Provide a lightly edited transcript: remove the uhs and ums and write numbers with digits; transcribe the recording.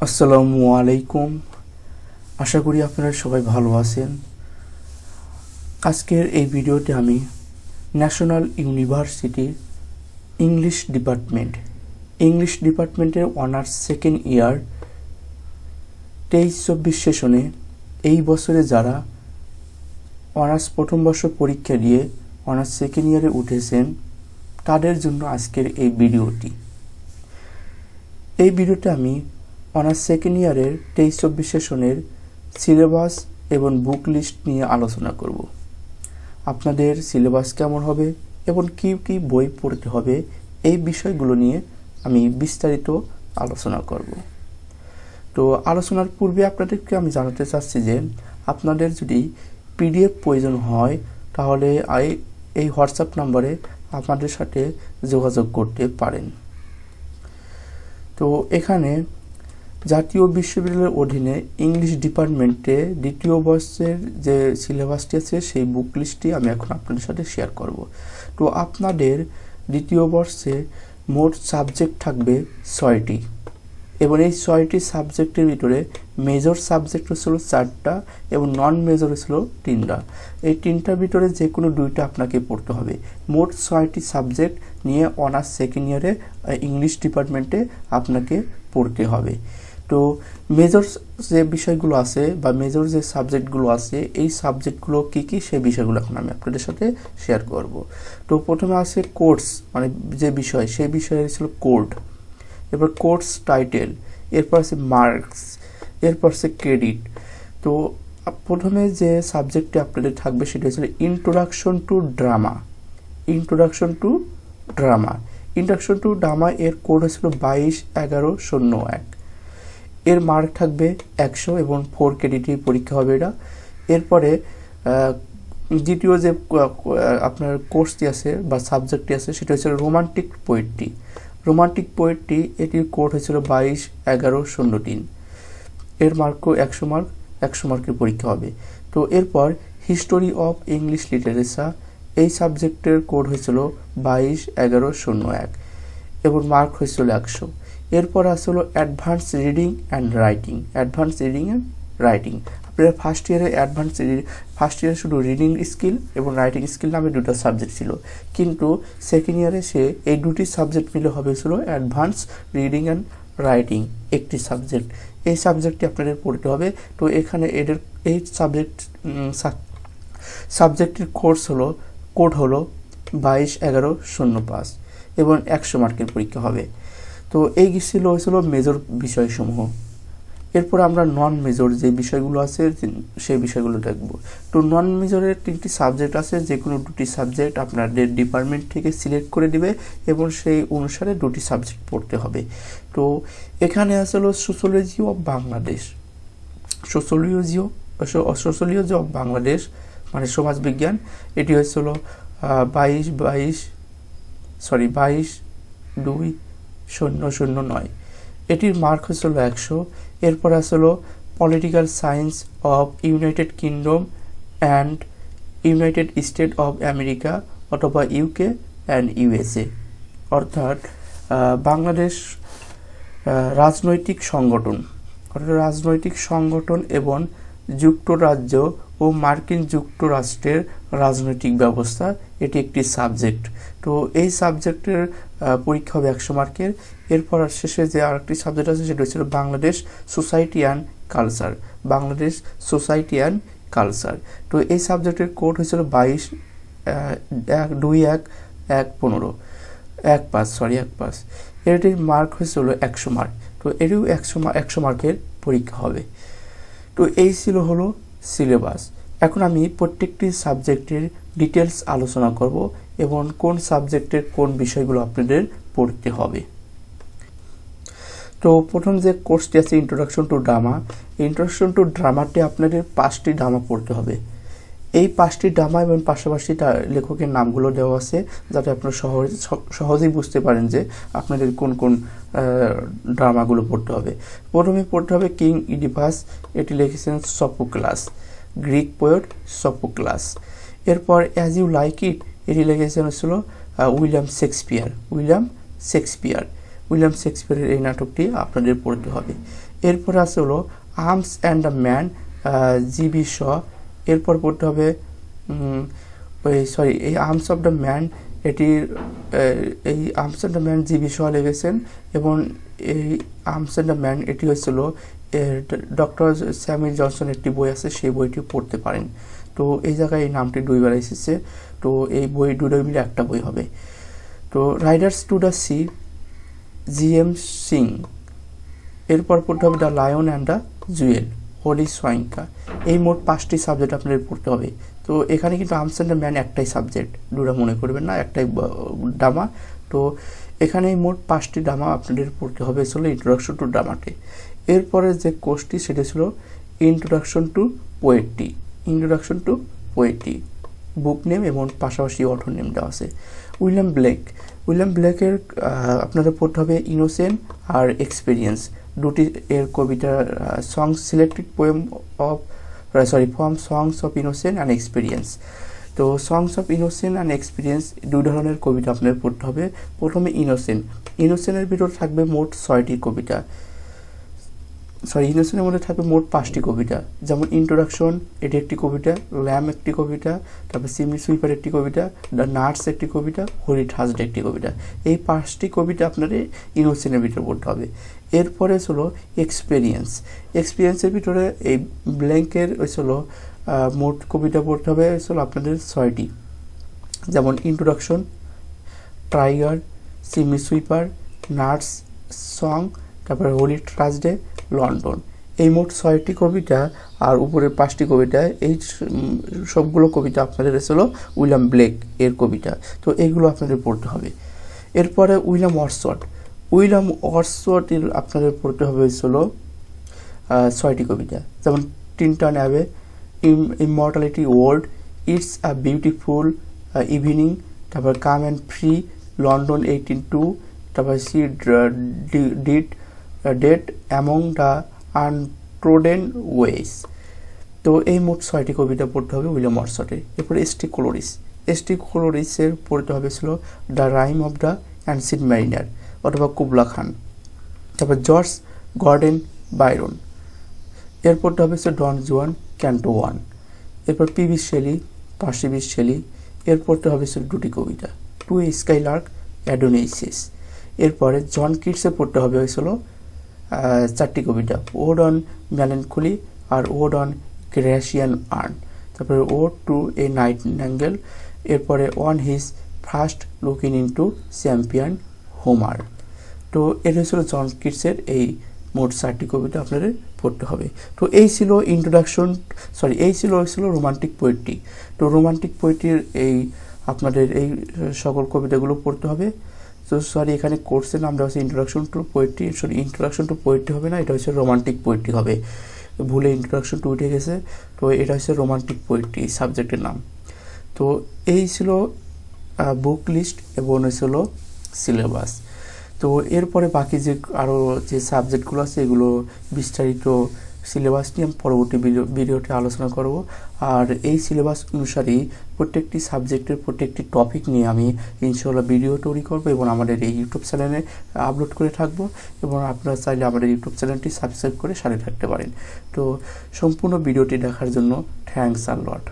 আসসালামু আলাইকুম। আশা করি আপনারা সবাই ভালো আছেন। আজকের এই ভিডিওতে আমি ন্যাশনাল ইউনিভার্সিটির ইংলিশ ডিপার্টমেন্টের অনার্স সেকেন্ড ইয়ার 23-24 সেশনে এই বছরে যারা অনার্স প্রথম বর্ষ পরীক্ষা দিয়ে অনার্স সেকেন্ড ইয়ারে উঠেছেন তাদের জন্য আজকের এই ভিডিওতে আমি অনার্স সেকেন্ড ইয়ারের 23-24 সেশনের সিলেবাস এবং বুক লিস্ট নিয়ে আলোচনা করব। আপনাদের সিলেবাস কেমন হবে এবং কি বই পড়তে হবে এই বিষয়গুলো নিয়ে আমি বিস্তারিত আলোচনা করব। তো আলোচনার পূর্বে আপনাদেরকে আমি জানাতে চাচ্ছি যে আপনাদের যদি পিডিএফ প্রয়োজন হয় তাহলে এই হোয়াটসঅ্যাপ নম্বরে আপনাদের সাথে যোগাযোগ করতে পারেন। তো এখানে জাতীয় বিশ্ববিদ্যালয়ের অধীনে ইংলিশ ডিপার্টমেন্টে দ্বিতীয় বর্ষের যে সিলেবাসটি আছে সেই বুক লিস্টটি আমি এখন আপনাদের সাথে শেয়ার করব। তো আপনাদের দ্বিতীয় বর্ষে মোট সাবজেক্ট থাকবে 6টি এবং এই 6টি সাবজেক্টের ভিতরে মেজর সাবজেক্ট হচ্ছিল 4টা এবং নন মেজর হচ্ছিল 3টা। এই 3টার ভিতরে যে কোনো 2টা আপনাকে পড়তে হবে। মোট 6টি সাবজেক্ট নিয়ে অনার্স সেকেন্ড ইয়ারে ইংলিশ ডিপার্টমেন্টে আপনাকে পড়তে হবে। তো মেজর যে বিষয়গুলো আছে বা মেজর যে সাবজেক্টগুলো আছে এই সাবজেক্টগুলো কী সেই বিষয়গুলো এখন আমি আপনাদের সাথে শেয়ার করব। তো প্রথমে আছে কোর্স, মানে যে বিষয় সেই বিষয়ে ছিল কোড, এরপর কোর্স টাইটেল, এরপর আছে মার্কস, এরপর আছে ক্রেডিট। তো প্রথমে যে সাবজেক্টটি আপনাদের থাকবে সেটা হচ্ছে ইন্ট্রোডাকশন টু ড্রামা। এর কোড হচ্ছিল 22-11-01। এর মার্ক থাকবে 100 এবং 4 ক্রেডিটের পরীক্ষা হবে এটা। এরপরে দ্বিতীয় যে আপনার কোর্সটি আছে বা সাবজেক্টটি আছে সেটা হচ্ছে রোমান্টিক পোয়েট্রি। এটির কোড হয়েছিল 22-11-03। এর মার্কও 100 মার্কের পরীক্ষা হবে। তো এরপর হিস্টোরি অফ ইংলিশ লিটারেচার, এই সাবজেক্টের কোড হয়েছিল 22-11-01 এবং মার্ক হয়েছিল 100। এরপর আসলো অ্যাডভান্স রিডিং অ্যান্ড রাইটিং। আপনার ফার্স্ট ইয়ারে শুধু রিডিং স্কিল এবং রাইটিং স্কিল নামে 2টা সাবজেক্ট ছিল, কিন্তু সেকেন্ড ইয়ারে সে এই 2টি সাবজেক্ট মিলে হয়েছিল অ্যাডভান্স রিডিং অ্যান্ড রাইটিং একটি সাবজেক্ট। এই সাবজেক্টটি আপনাদের পড়তে হবে। তো এখানে এই সাবজেক্টের কোড হলো 22-11-05 এবং 100 মার্কের পরীক্ষা হবে। তো এই হয়েছিল মেজর বিষয়সমূহ। এরপর আমরা নন মেজর যে বিষয়গুলো আছে সেই বিষয়গুলো দেখব। তো নন মেজরের 3টি সাবজেক্ট আছে, যে কোনো 2টি সাবজেক্ট আপনাদের ডিপার্টমেন্ট থেকে সিলেক্ট করে দিবে এবং সেই অনুসারে 2টি সাবজেক্ট পড়তে হবে। তো এখানে আসলে সোশ্যোলজি অফ বাংলাদেশ মানে সমাজবিজ্ঞান, এটি হয়েছিল 22-2009। এটির মার্ক হয়েছিল 100। এরপর আসলো political science of United kingdom and United state of America অথবা ইউকে অ্যান্ড ইউএসএ, অর্থাৎ বাংলাদেশ রাজনৈতিক সংগঠন এবং যুক্তরাজ্য ও মার্কিন যুক্তরাষ্ট্রের রাজনৈতিক ব্যবস্থা, এটি একটি সাবজেক্ট। তো এই সাবজেক্টের পরীক্ষা হবে 100 মার্কের। এরপর শেষে যে আরেকটি সাবজেক্ট আছে সেটা হচ্ছে বাংলাদেশ সোসাইটি অ্যান্ড কালচার। তো এই সাবজেক্টের কোড হয়েছিল 22-21-15 এটির মার্ক হয়েছিল 100 মার্ক। তো এটিও 100 মার্কের পরীক্ষা হবে। তো এই হলো সিলেবাস। এখন আমি প্রত্যেকটি সাবজেক্টের ডিটেলস আলোচনা করব এবং কোন সাবজেক্টের কোন বিষয়গুলো আপনাদের পড়তে হবে। তো প্রথম যে কোর্সটি আছে ইন্ট্রোডাকশন টু ড্রামাতে আপনাদের 5টি ড্রামা পড়তে হবে। এই 5টি ড্রামা এবং পাশাপাশি লেখকের নামগুলো দেওয়া আছে যাতে আপনারা সহজেই বুঝতে পারেন যে আপনাদের কোন কোন ড্রামাগুলো পড়তে হবে। প্রথমে পড়তে হবে কিং ইডিপাস, এটি লিখেছেন সফোক্লাস, গ্রিক পোয়েট সফোক্লাস। এরপর অ্যাজ ইউ লাইক ইট, এটি লিখেছেন হচ্ছিল উইলিয়াম শেক্সপিয়ার। উইলিয়াম শেক্সপিয়ারের এই নাটকটি আপনাদের পড়তে হবে। এরপর আছে হলো arms and the man, GB Shaw. এরপর পড়তে হবে এই আর্মস অফ দ্য ম্যান, এটির এই arms and the man GB Shaw লিখেছেন, এবং এই আর্মস অ্যান্ড দ্য ম্যান এটি হচ্ছিল ডক্টর স্যামুয়েল জনসন একটি বই আছে, সেই বইটি পড়তে পারেন। তো এই জায়গায় এই নামটি দুইবার এসেছে, তো এই বই দুটোই মিলে একটা বই হবে। তো riders to the sea, JM. Synge. এরপর পড়তে হবে the lion and the jewel, Wole Soyinka. এই মোট 5টি সাবজেক্ট আপনাদের পড়তে হবে। তো এখানে কিন্তু আর্মস অ্যান্ড দ্য ম্যান একটাই সাবজেক্ট, দুটো মনে করবেন না, একটাই ড্রামা। তো এখানে মোট 5টি ড্রামা আপনাদের পড়তে হবে ছিল ইন্ট্রোডাকশন টু ড্রামাতে। এরপরে যে কোর্সটি সেটা ছিল introduction to poetry. Introduction to poetry, book name এবং পাশাপাশি অথর নেম দেওয়া আছে। উইলিয়াম ব্লেকের আপনাদের পড়তে হবে ইনোসেন্ট আর এক্সপিরিয়েন্স, দুটি এর কবিতা songs selected poem of from songs of innocent and experience. তো songs of innocent and experience দুই ধরনের কবিতা আপনাদের পড়তে হবে। প্রথমে ইনোসেন্টের ভিতর থাকবে মোট 6টি কবিতা, ইনোসেন্টের মধ্যে থাকবে মোট 5টি কবিতা, যেমন ইন্ট্রোডাকশন এটি একটি কবিতা, ল্যাম একটি কবিতা, তারপর চিমনি সুইপার একটি কবিতা, দ্য নাটস একটি কবিতা, হোলি থার্সডে একটি কবিতা। এই 5টি কবিতা আপনাদের ইনোসেন্টের ভিতরে পড়তে হবে। এরপরে হলো এক্সপিরিয়েন্সের ভিতরে এই ব্ল্যাঙ্কের হলো মোট কবিতা পড়তে হবে হলো আপনাদের 6টি, যেমন introduction, tiger, chimney sweeper, nuts song, তারপরে হোলি থার্সডে, লন্ডন। এই মোট 6টি কবিতা আর উপরের 5টি কবিতা, এই সবগুলো কবিতা আপনাদের হলো উইলিয়াম ব্লেক এর কবিতা। তো এইগুলো আপনাদের পড়তে হবে। এরপরে উইলিয়াম ওয়ার্ডসওয়ার্থের আপনাদের পড়তে হবে হলো 6টি কবিতা, যেমন Tintern Abbey, immortality world, it's a beautiful evening, তারপর কাম অ্যান্ড ফ্রি, লন্ডন 1802, তারপর সি ডিড ডেট অ্যামং দ্য আনট্রোডেন ওয়েস। তো এই মোট 6টি কবিতা পড়তে হবে উইলিয়াম ওয়ার্ডসওয়ার্থের। এরপরে এস.টি. ক্লোরিসের পড়তে হবে ছিল the rime of the ancient mariner অথবা কুবলা খান। তারপর জর্জ গর্ডন বাইরন। এর পড়তে হবে ডন জুয়ান ক্যান্টো 1। এরপর PB. Shelley, Percy B. Shelley. এর পড়তে হবে দুটি কবিতা, টু স্কাইলার্ক, অ্যাডোনাইসিস। এরপরে জন কিটসে পড়তে হবে হয়েছিল 4টি কবিতা, ওড অন মেলানকলি আর ওড অন গ্রেসিয়ান আর্ন, তারপরে ওড টু এ নাইটিঙ্গেল। এরপরে on his first looking into Chapman's Homer. তো এটা হচ্ছিল জন কিটসের এই মোট 4টি কবিতা আপনাদের পড়তে হবে। তো এই ছিল রোমান্টিক পোয়েট্রি। তো রোমান্টিক পোয়েট্রির এই আপনাদের এই সকল কবিতাগুলো পড়তে হবে। তো এখানে কোর্সের নামটা হচ্ছে ইন্ট্রোডাকশন টু পোয়েট্রি হবে না, এটা হচ্ছে রোমান্টিক পোয়েট্রি হবে। ভুলে ইন্ট্রোডাকশন টু উঠে গেছে, তো এটা হচ্ছে রোমান্টিক পোয়েট্রি সাবজেক্টের নাম। তো এই ছিল বুক লিস্ট এবং হচ্ছিল সিলেবাস। তো এরপরে বাকি যে আরও যে সাবজেক্টগুলো আছে এগুলো বিস্তারিত সিলেবাস নিয়ে আমি পরবর্তী ভিডিওতে আলোচনা করব। আর এই সিলেবাস অনুসারেই প্রত্যেকটি সাবজেক্টের প্রত্যেকটি টপিক নিয়ে আমি ইনশাআল্লাহ ভিডিও তৈরি করব এবং আমাদের এই ইউটিউব চ্যানেলে আপলোড করে থাকবো, এবং আপনারা চাইলে আমাদের ইউটিউব চ্যানেলটি সাবস্ক্রাইব করে সাথে থাকতে পারেন। তো সম্পূর্ণ ভিডিওটি দেখার জন্য থ্যাঙ্কস আ লট।